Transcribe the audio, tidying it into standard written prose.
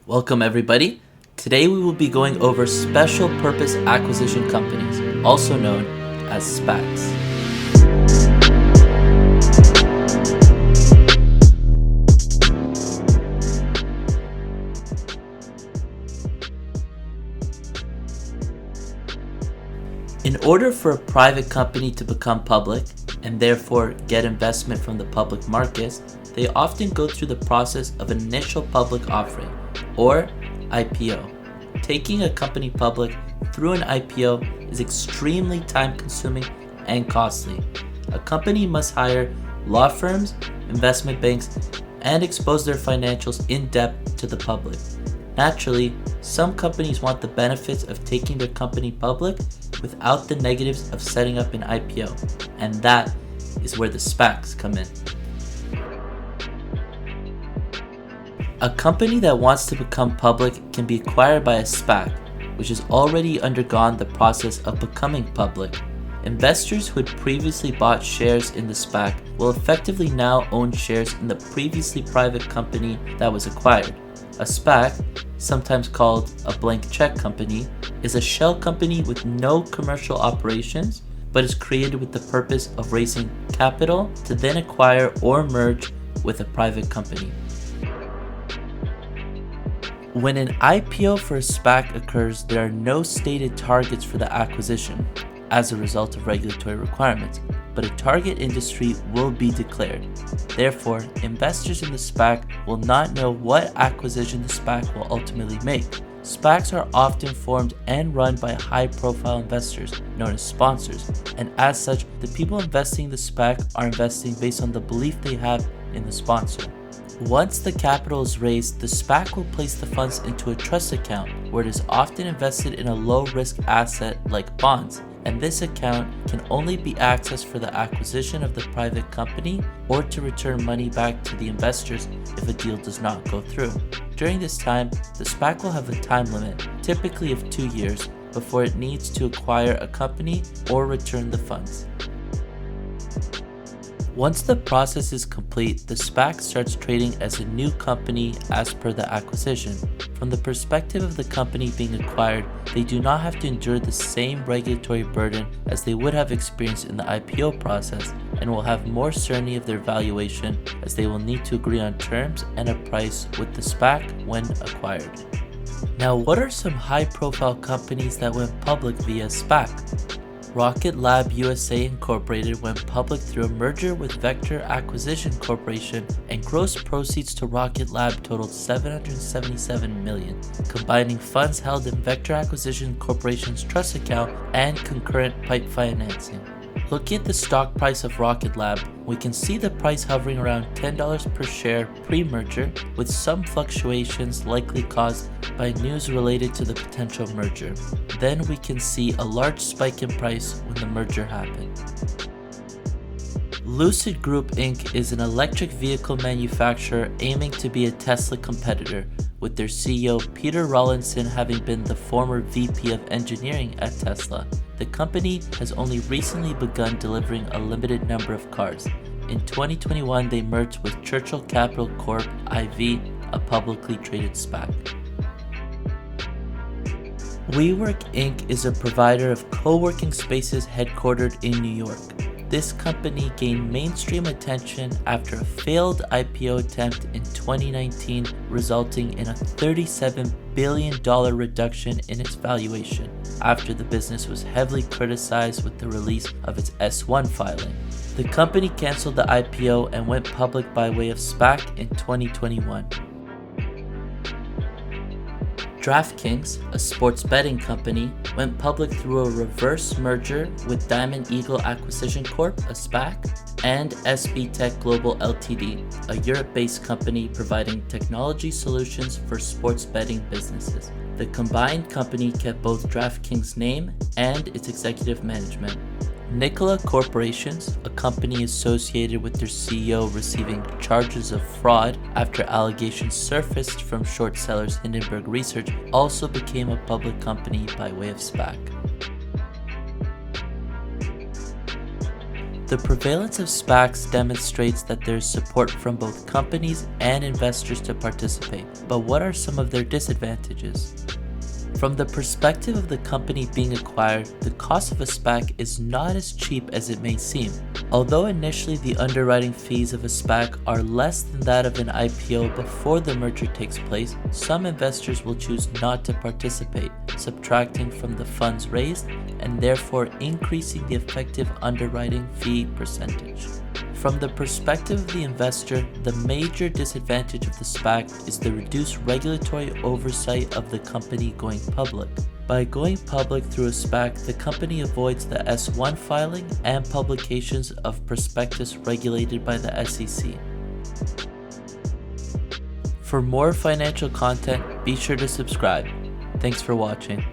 Welcome, everybody. Today we will be going over special purpose acquisition companies, also known as SPACs. In order for a private company to become public and therefore get investment from the public markets, they often go through the process of an initial public offering, or IPO. Taking a company public through an IPO is extremely time-consuming and costly. A company must hire law firms, investment banks, and expose their financials in depth to the public. Naturally, some companies want the benefits of taking their company public without the negatives of setting up an IPO, and that is where the SPACs come in. A company that wants to become public can be acquired by a SPAC, which has already undergone the process of becoming public. Investors who had previously bought shares in the SPAC will effectively now own shares in the previously private company that was acquired. A SPAC, sometimes called a blank check company, is a shell company with no commercial operations, but is created with the purpose of raising capital to then acquire or merge with a private company. When an IPO for a SPAC occurs, there are no stated targets for the acquisition as a result of regulatory requirements, but a target industry will be declared. Therefore, investors in the SPAC will not know what acquisition the SPAC will ultimately make. SPACs are often formed and run by high-profile investors, known as sponsors, and as such, the people investing in the SPAC are investing based on the belief they have in the sponsor. Once the capital is raised, the SPAC will place the funds into a trust account where it is often invested in a low-risk asset like bonds, and this account can only be accessed for the acquisition of the private company or to return money back to the investors if a deal does not go through. During this time, the SPAC will have a time limit, typically of 2 years, before it needs to acquire a company or return the funds. Once the process is complete, the SPAC starts trading as a new company as per the acquisition. From the perspective of the company being acquired, they do not have to endure the same regulatory burden as they would have experienced in the IPO process, and will have more certainty of their valuation as they will need to agree on terms and a price with the SPAC when acquired. Now, what are some high-profile companies that went public via SPAC? Rocket Lab USA Incorporated went public through a merger with Vector Acquisition Corporation, and gross proceeds to Rocket Lab totaled $777 million, combining funds held in Vector Acquisition Corporation's trust account and concurrent PIPE financing. Looking at the stock price of Rocket Lab, we can see the price hovering around $10 per share pre-merger, with some fluctuations likely caused by news related to the potential merger. Then we can see a large spike in price when the merger happened. Lucid Group Inc. is an electric vehicle manufacturer aiming to be a Tesla competitor, with their CEO Peter Rawlinson having been the former VP of engineering at Tesla. The company has only recently begun delivering a limited number of cars. In 2021, they merged with Churchill Capital Corp. IV, a publicly traded SPAC. WeWork Inc. is a provider of co-working spaces headquartered in New York. This company gained mainstream attention after a failed IPO attempt in 2019, resulting in a $37 billion reduction in its valuation after the business was heavily criticized with the release of its S-1 filing. The company canceled the IPO and went public by way of SPAC in 2021. DraftKings, a sports betting company, went public through a reverse merger with Diamond Eagle Acquisition Corp., a SPAC, and SB Tech Global Ltd., a Europe-based company providing technology solutions for sports betting businesses. The combined company kept both DraftKings' name and its executive management. Nikola Corporations, a company associated with their CEO receiving charges of fraud after allegations surfaced from short sellers Hindenburg Research, also became a public company by way of SPAC. The prevalence of SPACs demonstrates that there is support from both companies and investors to participate, but what are some of their disadvantages? From the perspective of the company being acquired, the cost of a SPAC is not as cheap as it may seem. Although initially the underwriting fees of a SPAC are less than that of an IPO before the merger takes place, some investors will choose not to participate, subtracting from the funds raised and therefore increasing the effective underwriting fee percentage. From the perspective of the investor, the major disadvantage of the SPAC is the reduced regulatory oversight of the company going public. By going public through a SPAC, the company avoids the S-1 filing and publications of prospectus regulated by the SEC. For more financial content, be sure to subscribe. Thanks for watching.